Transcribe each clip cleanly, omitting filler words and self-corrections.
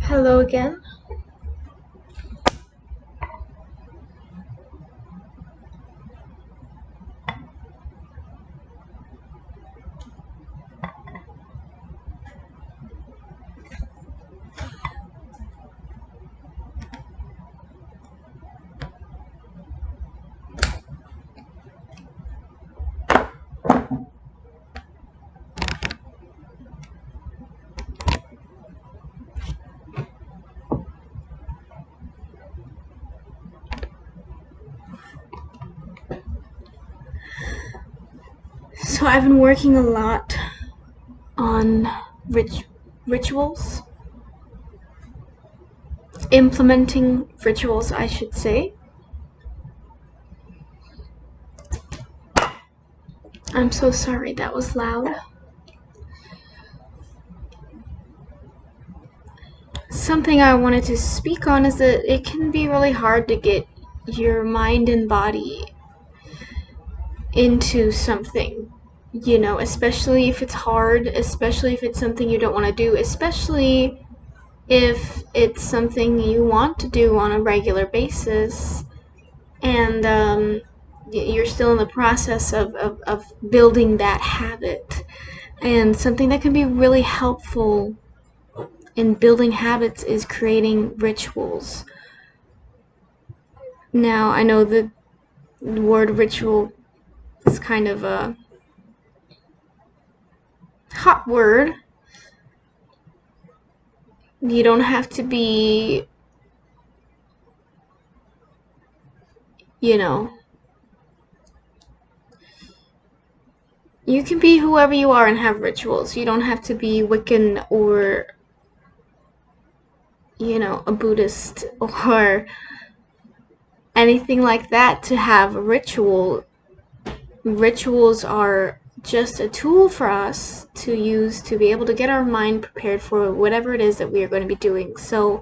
Hello again. So I've been working a lot on rituals, implementing rituals, I should say. I'm so sorry, that was loud. Something I wanted to speak on is that it can be really hard to get your mind and body into something, especially if it's hard, especially if it's something you don't want to do, especially if it's something you want to do on a regular basis and you're still in the process of building that habit. And something that can be really helpful in building habits is creating rituals. Now, I know the word ritual is kind of a hot word. You don't have to be, you can be whoever you are and have rituals. You don't have to be Wiccan or, a Buddhist or anything like that to have a ritual. Rituals are just a tool for us to use to be able to get our mind prepared for whatever it is that we are going to be doing. So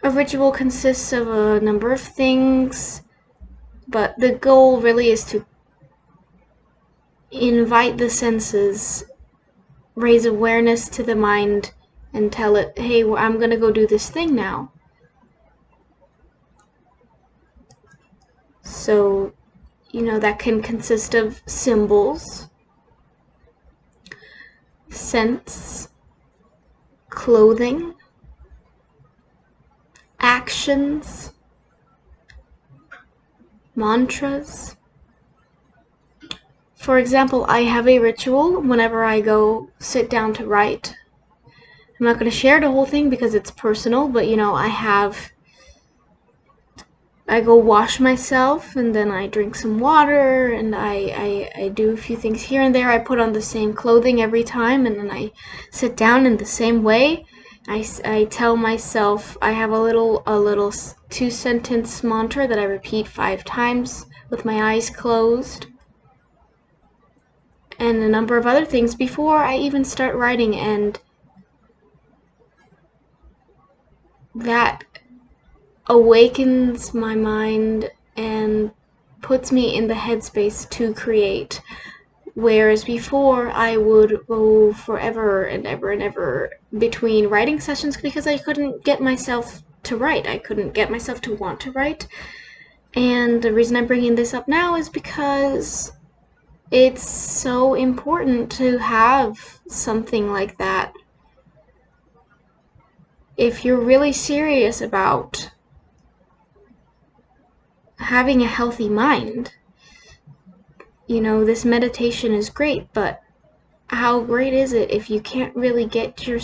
a ritual consists of a number of things, but the goal really is to invite the senses, raise awareness to the mind, and tell it, hey, I'm going to go do this thing now. So, that can consist of symbols, scents, clothing, actions, mantras. For example, I have a ritual whenever I go sit down to write. I'm not going to share the whole thing because it's personal, but I go wash myself and then I drink some water and I do a few things here and there. I put on the same clothing every time and then I sit down in the same way. I tell myself, I have a little 2-sentence mantra that I repeat 5 times with my eyes closed, and a number of other things before I even start writing, and that awakens my mind and puts me in the headspace to create. Whereas before, I would go forever and ever and ever between writing sessions because I couldn't get myself to write. I couldn't get myself to want to write. And the reason I'm bringing this up now is because it's so important to have something like that. If you're really serious about having a healthy mind, this meditation is great, but how great is it if you can't really get your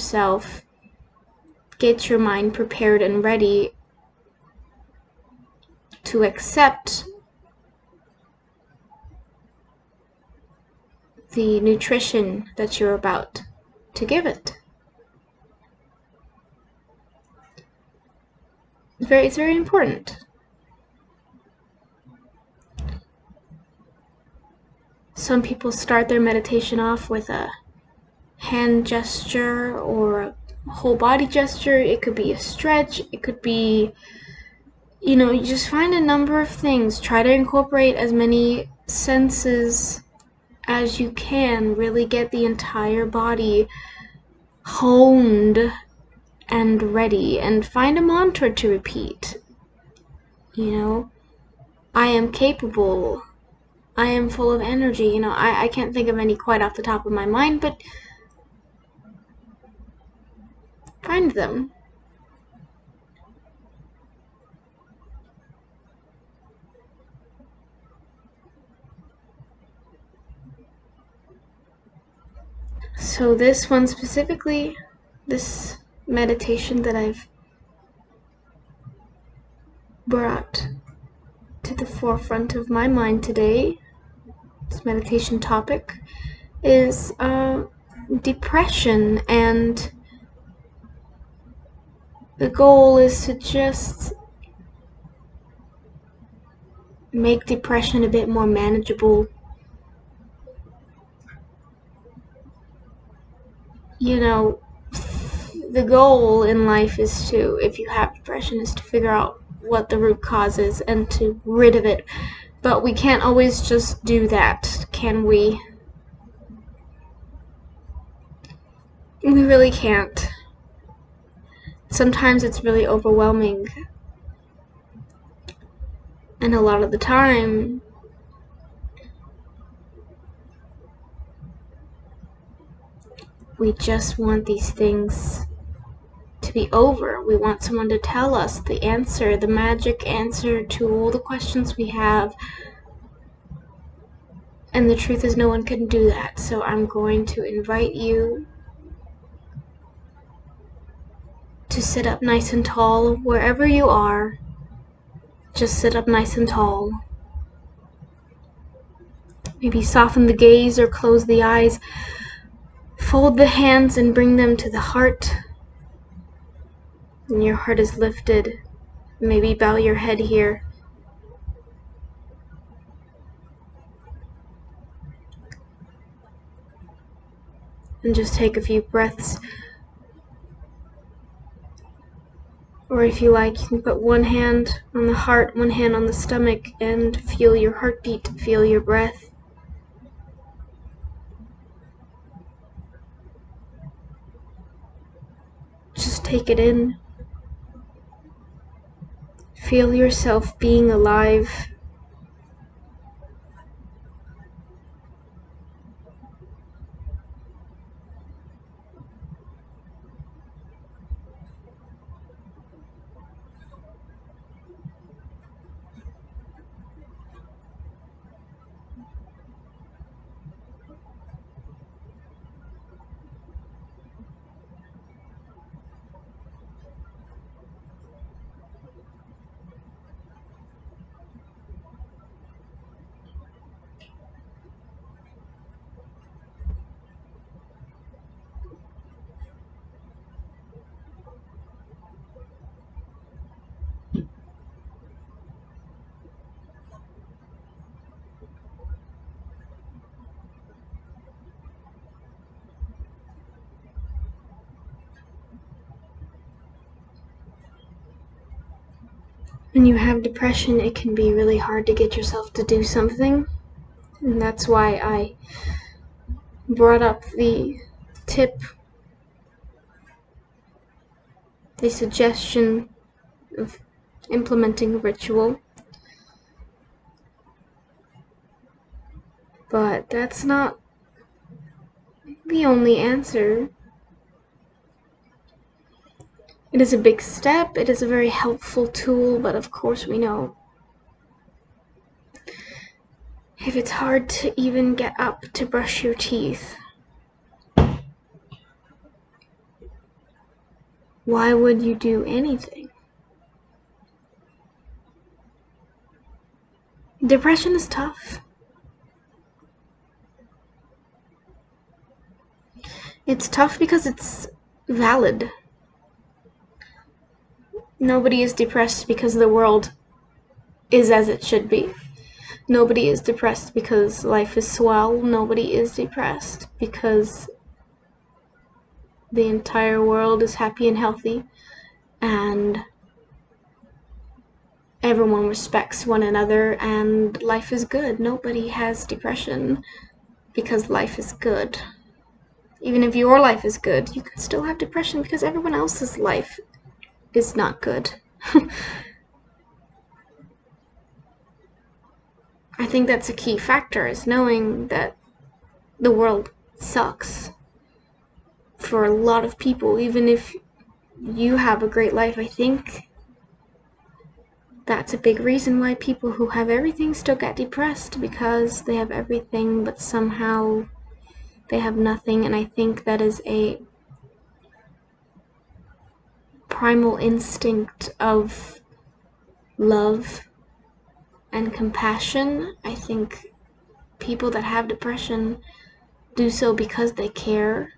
mind prepared and ready to accept the nutrition that you're about to give it. It's very important. Some people start their meditation off with a hand gesture or a whole body gesture. It could be a stretch. It could be, you just find a number of things. Try to incorporate as many senses as you can. Really get the entire body honed and ready, and find a mantra to repeat. I am capable. I am full of energy. I can't think of any quite off the top of my mind, but find them. So this one specifically, this meditation that I've brought to the forefront of my mind today, this meditation topic, is depression, and the goal is to just make depression a bit more manageable. The goal in life is to, if you have depression, is to figure out what the root cause is and to rid of it. But we can't always just do that, can we? We really can't. Sometimes it's really overwhelming. And a lot of the time, we just want these things to be over. We want someone to tell us the answer, the magic answer to all the questions we have. And the truth is, no one can do that. So I'm going to invite you to sit up nice and tall wherever you are. Just sit up nice and tall. Maybe soften the gaze or close the eyes. Fold the hands and bring them to the heart. And your heart is lifted. Maybe bow your head here. And just take a few breaths. Or if you like, you can put one hand on the heart, one hand on the stomach, and feel your heartbeat, feel your breath. Just take it in. Feel yourself being alive. When you have depression, it can be really hard to get yourself to do something. And that's why I brought up the tip, the suggestion of implementing a ritual. But that's not the only answer. It is a big step, it is a very helpful tool, but of course we know if it's hard to even get up to brush your teeth, why would you do anything? Depression is tough. It's tough because it's valid. Nobody is depressed because the world is as it should be. Nobody is depressed because life is swell. Nobody is depressed because the entire world is happy and healthy and everyone respects one another and life is good. Nobody has depression because life is good. Even if your life is good, you can still have depression because everyone else's life is not good. I think that's a key factor, is knowing that the world sucks for a lot of people. Even if you have a great life, I think that's a big reason why people who have everything still get depressed, because they have everything but somehow they have nothing. And I think that is a primal instinct of love and compassion. I think people that have depression do so because they care.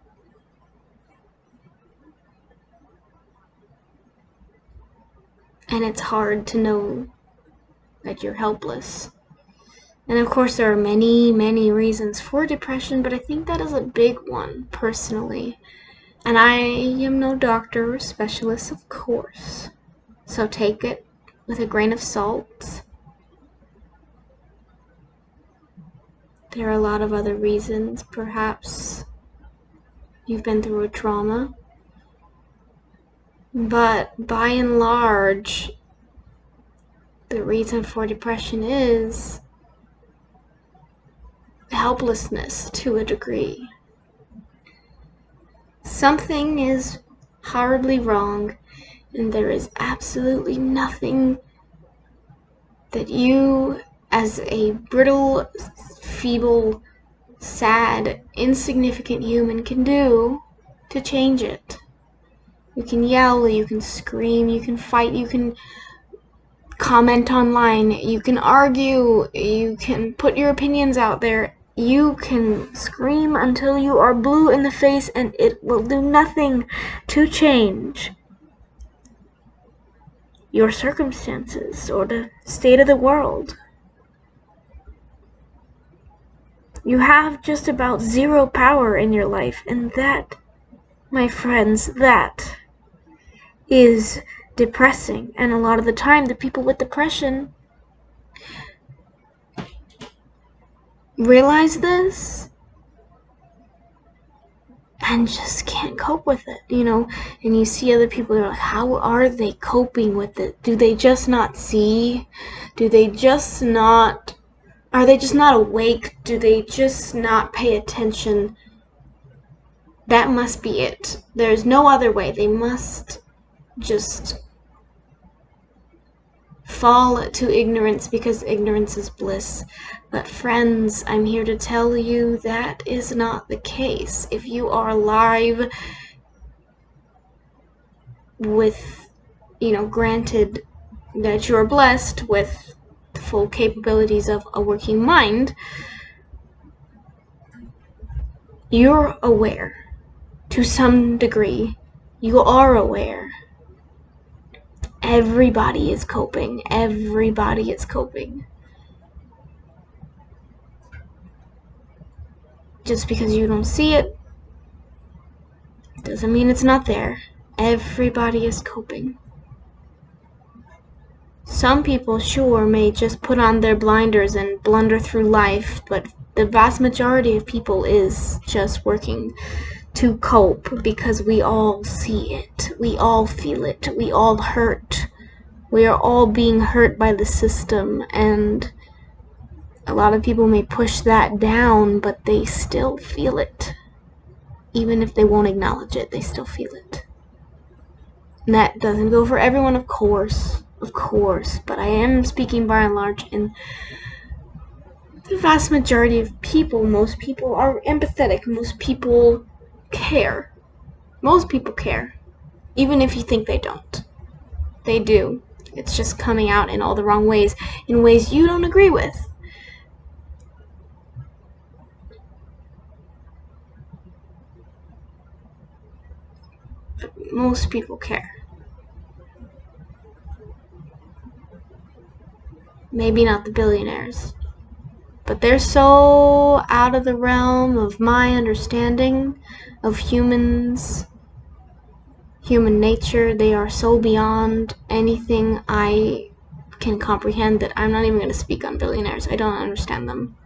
And it's hard to know that you're helpless. And of course, there are many, many reasons for depression, but I think that is a big one, personally. And I am no doctor or specialist, of course, so take it with a grain of salt. There are a lot of other reasons. Perhaps you've been through a trauma. But by and large, the reason for depression is helplessness to a degree. Something is horribly wrong, and there is absolutely nothing that you, as a brittle, feeble, sad, insignificant human, can do to change it. You can yell, you can scream, you can fight, you can comment online, you can argue, you can put your opinions out there, you can scream until you are blue in the face, and it will do nothing to change your circumstances or the state of the world. You have just about zero power in your life, and that, my friends, that is depressing. And a lot of the time, the people with depression realize this and just can't cope with it, and you see other people, they're like, how are they coping with it? Do they just not see? Are they just not awake? Do they just not pay attention? That must be it. There's no other way. They must just fall to ignorance, because ignorance is bliss. But friends, I'm here to tell you that is not the case. If you are alive with, granted that you're blessed with the full capabilities of a working mind, you're aware. To some degree, you are aware. Everybody is coping. Everybody is coping. Just because you don't see it doesn't mean it's not there. Everybody is coping. Some people, sure, may just put on their blinders and blunder through life, but the vast majority of people is just working to cope, because we all see it. We all feel it. We all hurt. We are all being hurt by the system, and a lot of people may push that down, but they still feel it. Even if they won't acknowledge it, they still feel it. And that doesn't go for everyone, of course, but I am speaking by and large, and the vast majority of people, most people are empathetic, most people care. Most people care, even if you think they don't. They do. It's just coming out in all the wrong ways, in ways you don't agree with. But most people care. Maybe not the billionaires, but they're so out of the realm of my understanding of humans, human nature. They are so beyond anything I can comprehend that I'm not even going to speak on billionaires. I don't understand them.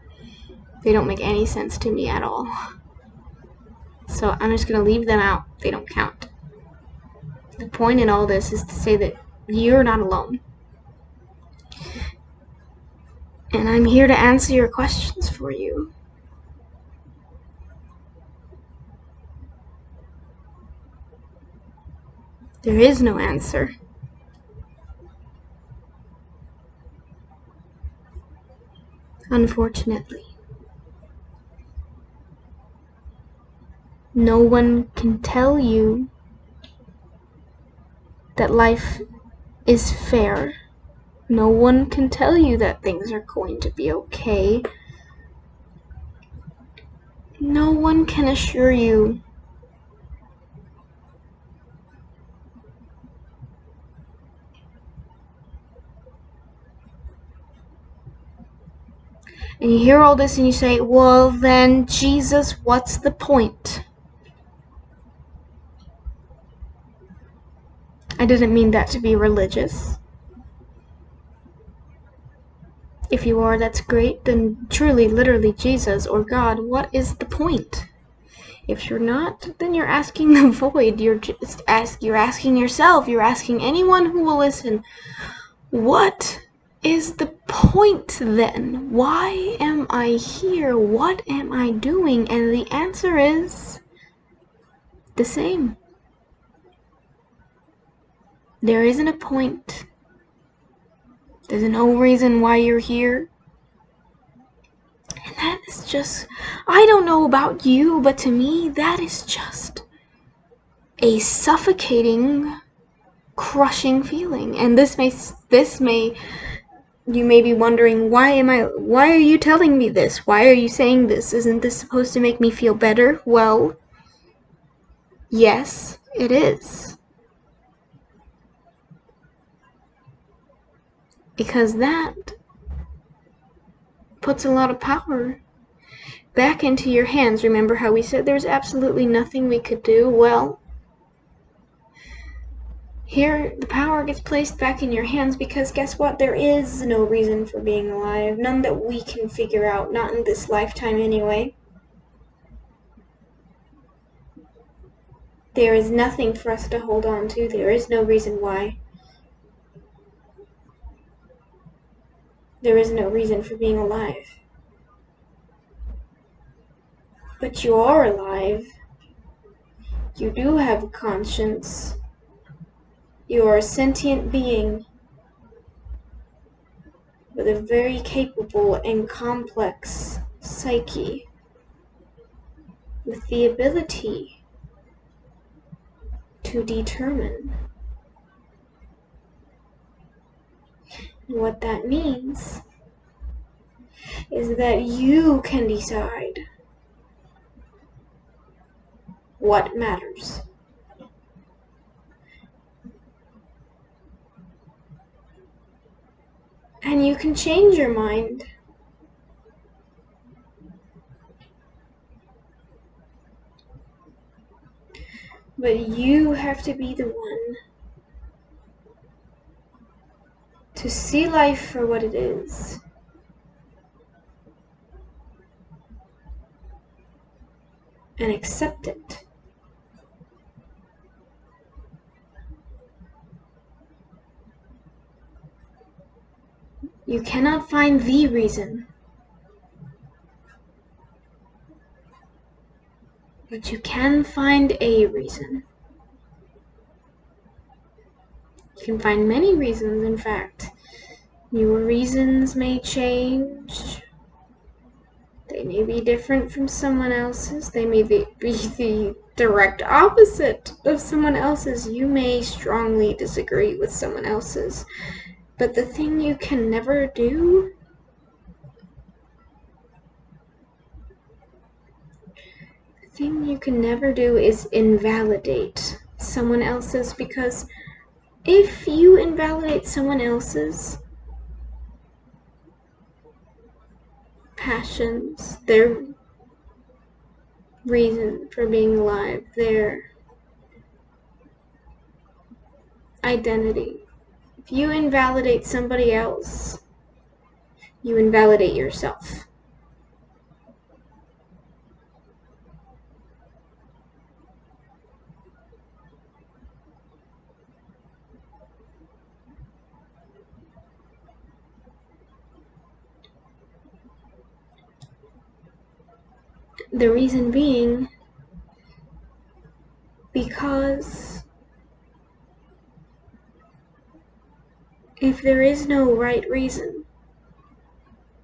They don't make any sense to me at all. So I'm just going to leave them out. They don't count. The point in all this is to say that you're not alone. And I'm here to answer your questions for you. There is no answer. Unfortunately. No one can tell you that life is fair. No one can tell you that things are going to be okay. No one can assure you and you hear all this and you say, well then, Jesus, what's the point? I didn't mean that to be religious. If you are, that's great. Then truly, literally, Jesus or God, what is the point? If you're not, then you're asking the void. You're asking yourself, you're asking anyone who will listen, what is the point then? Why am I here? What am I doing? And the answer is the same. There isn't a point. There's no reason why you're here. And that is just, I don't know about you, but to me, that is just a suffocating, crushing feeling. And you may be wondering, why are you telling me this? Why are you saying this? Isn't this supposed to make me feel better? Well, yes, it is. Because that puts a lot of power back into your hands. Remember how we said there's absolutely nothing we could do? Well, here the power gets placed back in your hands because guess what? There is no reason for being alive. None that we can figure out, not in this lifetime anyway. There is nothing for us to hold on to. There is no reason why. There is no reason for being alive. But you are alive. You do have a conscience. You are a sentient being with a very capable and complex psyche, with the ability to determine. And what that means is that you can decide what matters. And you can change your mind. But you have to be the one to see life for what it is. And accept it. You cannot find the reason, but you can find a reason. You can find many reasons, in fact. Your reasons may change. They may be different from someone else's. They may be the direct opposite of someone else's. You may strongly disagree with someone else's. But the thing you can never do is invalidate someone else's, because if you invalidate someone else's passions, their reason for being alive, their identity, if you invalidate somebody else, you invalidate yourself. The reason being because if there is no right reason,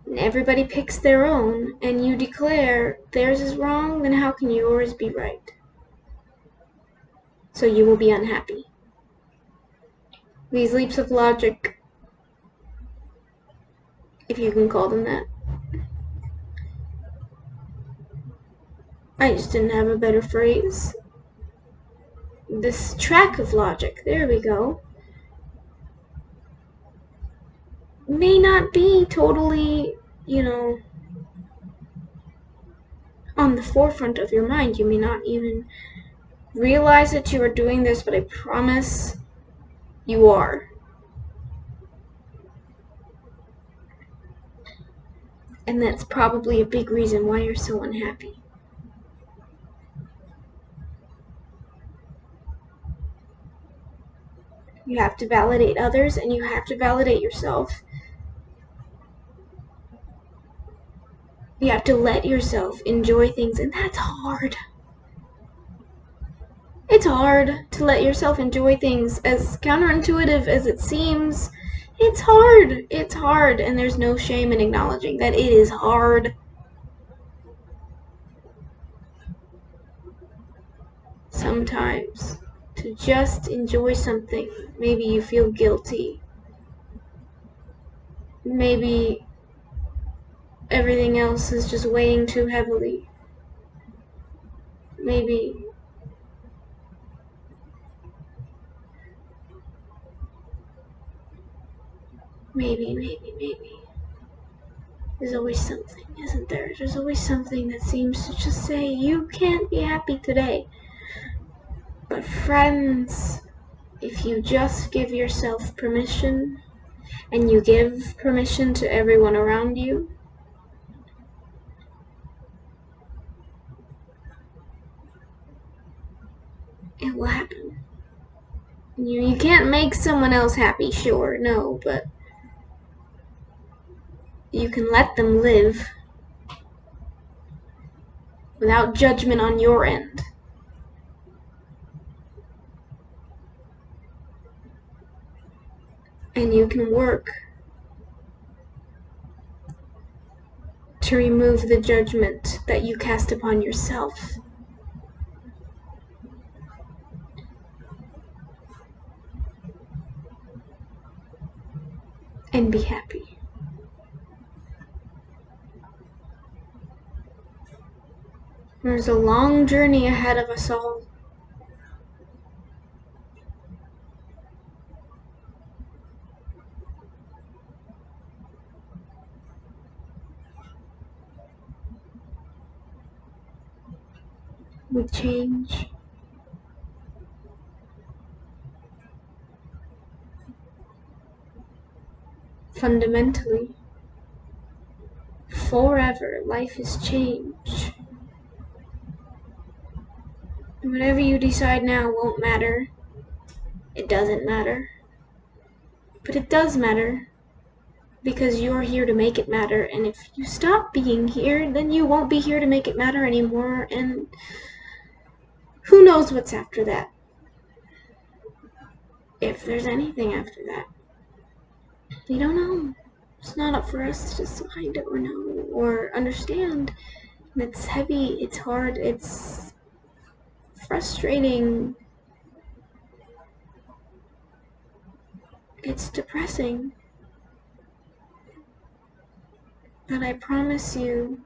and everybody picks their own, and you declare theirs is wrong, then how can yours be right? So you will be unhappy. These leaps of logic, if you can call them that. I just didn't have a better phrase. This track of logic, there we go, may not be totally, on the forefront of your mind. You may not even realize that you are doing this, but I promise you are. And that's probably a big reason why you're so unhappy. You have to validate others, and you have to validate yourself. You have to let yourself enjoy things, and that's hard. It's hard to let yourself enjoy things, as counterintuitive as it seems. It's hard, and there's no shame in acknowledging that it is hard. Sometimes, to just enjoy something, maybe you feel guilty. Maybe everything else is just weighing too heavily. Maybe there's always something, isn't there? There's always something that seems to just say, you can't be happy today. But friends, if you just give yourself permission, and you give permission to everyone around you, it will happen. You can't make someone else happy, sure, no, but you can let them live without judgment on your end. And you can work to remove the judgment that you cast upon yourself. And be happy. There's a long journey ahead of us all. We change. Fundamentally. Forever, life is change. Whatever you decide now won't matter. It doesn't matter. But it does matter. Because you're here to make it matter. And if you stop being here, then you won't be here to make it matter anymore. And who knows what's after that? If there's anything after that. We don't know. It's not up for us to decide or know or understand. It's heavy, it's hard, it's frustrating. It's depressing. But I promise you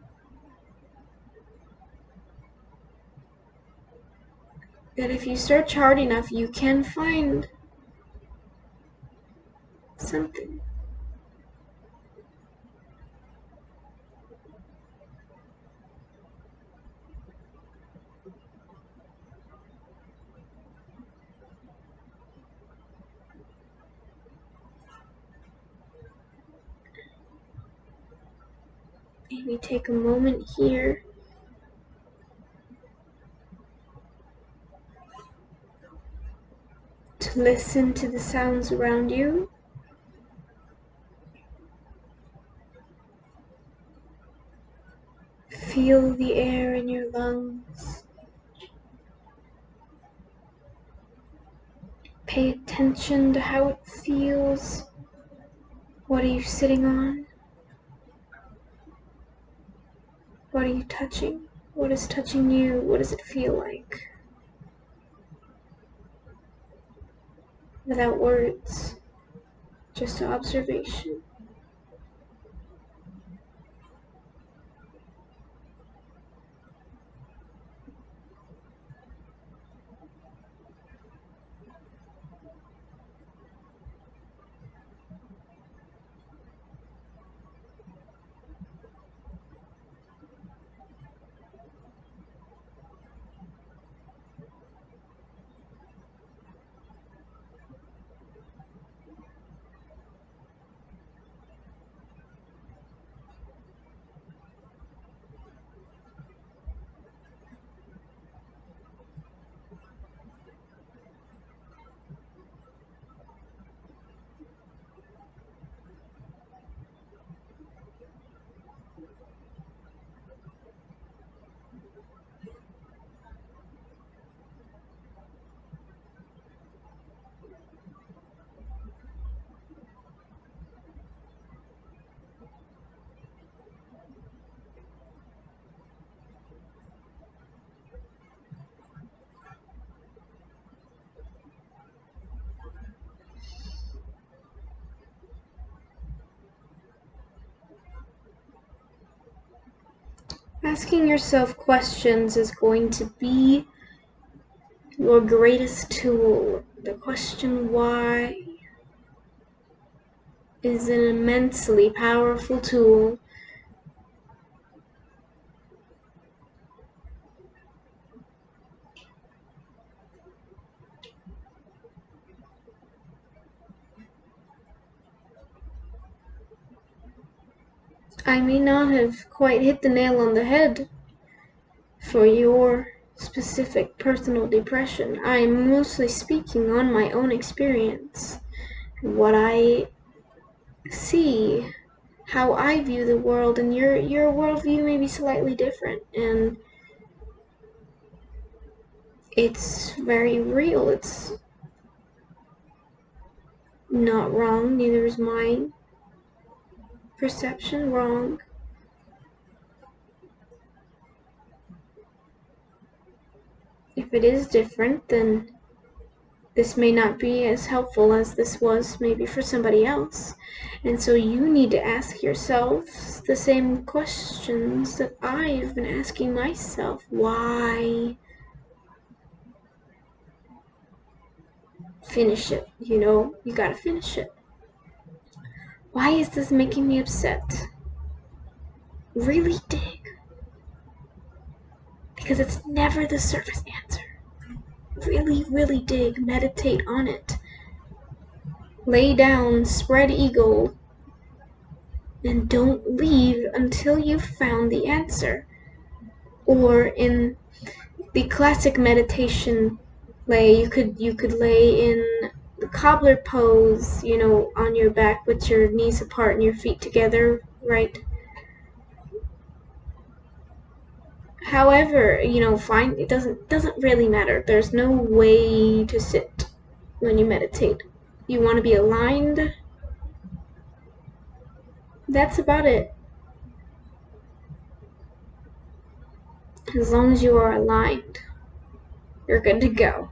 that if you search hard enough, you can find something. Maybe take a moment here to listen to the sounds around you. Feel feel the air in your lungs. Pay attention to how it feels. What are you sitting on? What are you touching? What is touching you? What does it feel like? Without words, just observation. Asking yourself questions is going to be your greatest tool. The question why is an immensely powerful tool. I may not have quite hit the nail on the head for your specific personal depression. I'm mostly speaking on my own experience, what I see, how I view the world, and your worldview may be slightly different, and it's very real. It's not wrong, neither is my perception wrong. If it is different, then this may not be as helpful as this was maybe for somebody else. And so you need to ask yourselves the same questions that I've been asking myself. Why? Finish it, you gotta finish it. Why is this making me upset? Really dig. Because it's never the surface answer. Really, really dig. Meditate on it. Lay down, spread eagle, and don't leave until you've found the answer. Or in the classic meditation lay, you could lay in the cobbler pose, on your back with your knees apart and your feet together, right? However, find it doesn't really matter. There's no way to sit when you meditate. You want to be aligned. That's about it. As long as you are aligned, you're good to go.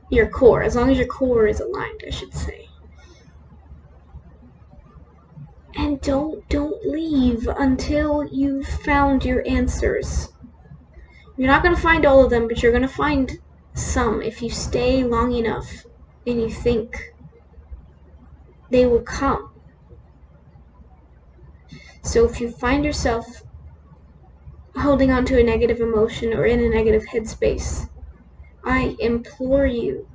Your core, as long as your core is aligned, I should say. And don't leave until you've found your answers. You're not going to find all of them, but you're going to find some if you stay long enough and you think. They will come. So if you find yourself holding on to a negative emotion or in a negative headspace, I implore you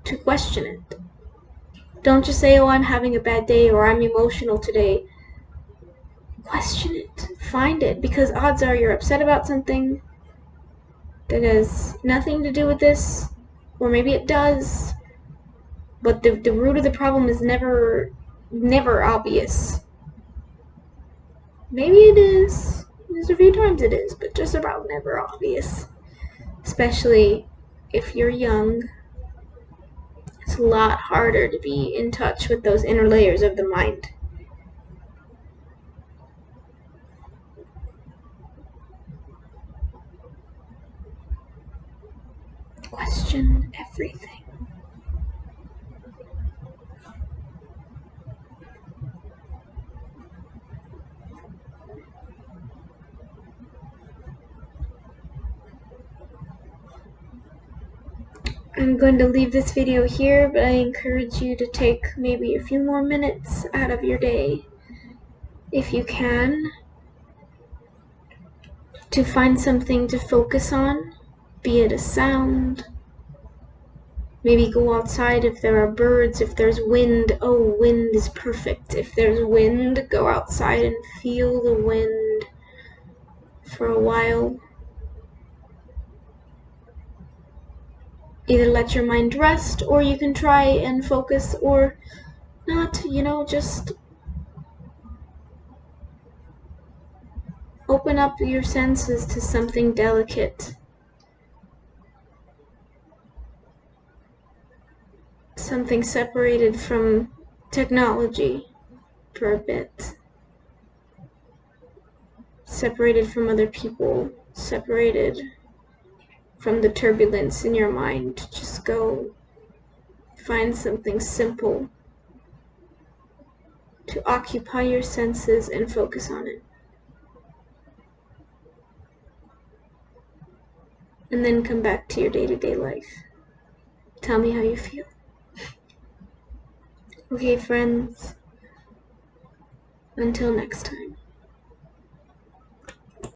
to question it. Don't just say, oh, I'm having a bad day or I'm emotional today. Question it. Find it, because odds are you're upset about something that has nothing to do with this, or maybe it does, but the root of the problem is never obvious. Maybe it is. There's a few times it is, but just about never obvious. Especially if you're young. It's a lot harder to be in touch with those inner layers of the mind. Question everything. I'm going to leave this video here, but I encourage you to take maybe a few more minutes out of your day, if you can, to find something to focus on, be it a sound. Maybe go outside if there are birds, if there's wind. Oh, wind is perfect. If there's wind, go outside and feel the wind for a while. Either let your mind rest, or you can try and focus, or not, just open up your senses to something delicate. Something separated from technology for a bit. Separated from other people. Separated from the turbulence in your mind. Just go find something simple to occupy your senses and focus on it. And then come back to your day-to-day life. Tell me how you feel. Okay, friends. Until next time.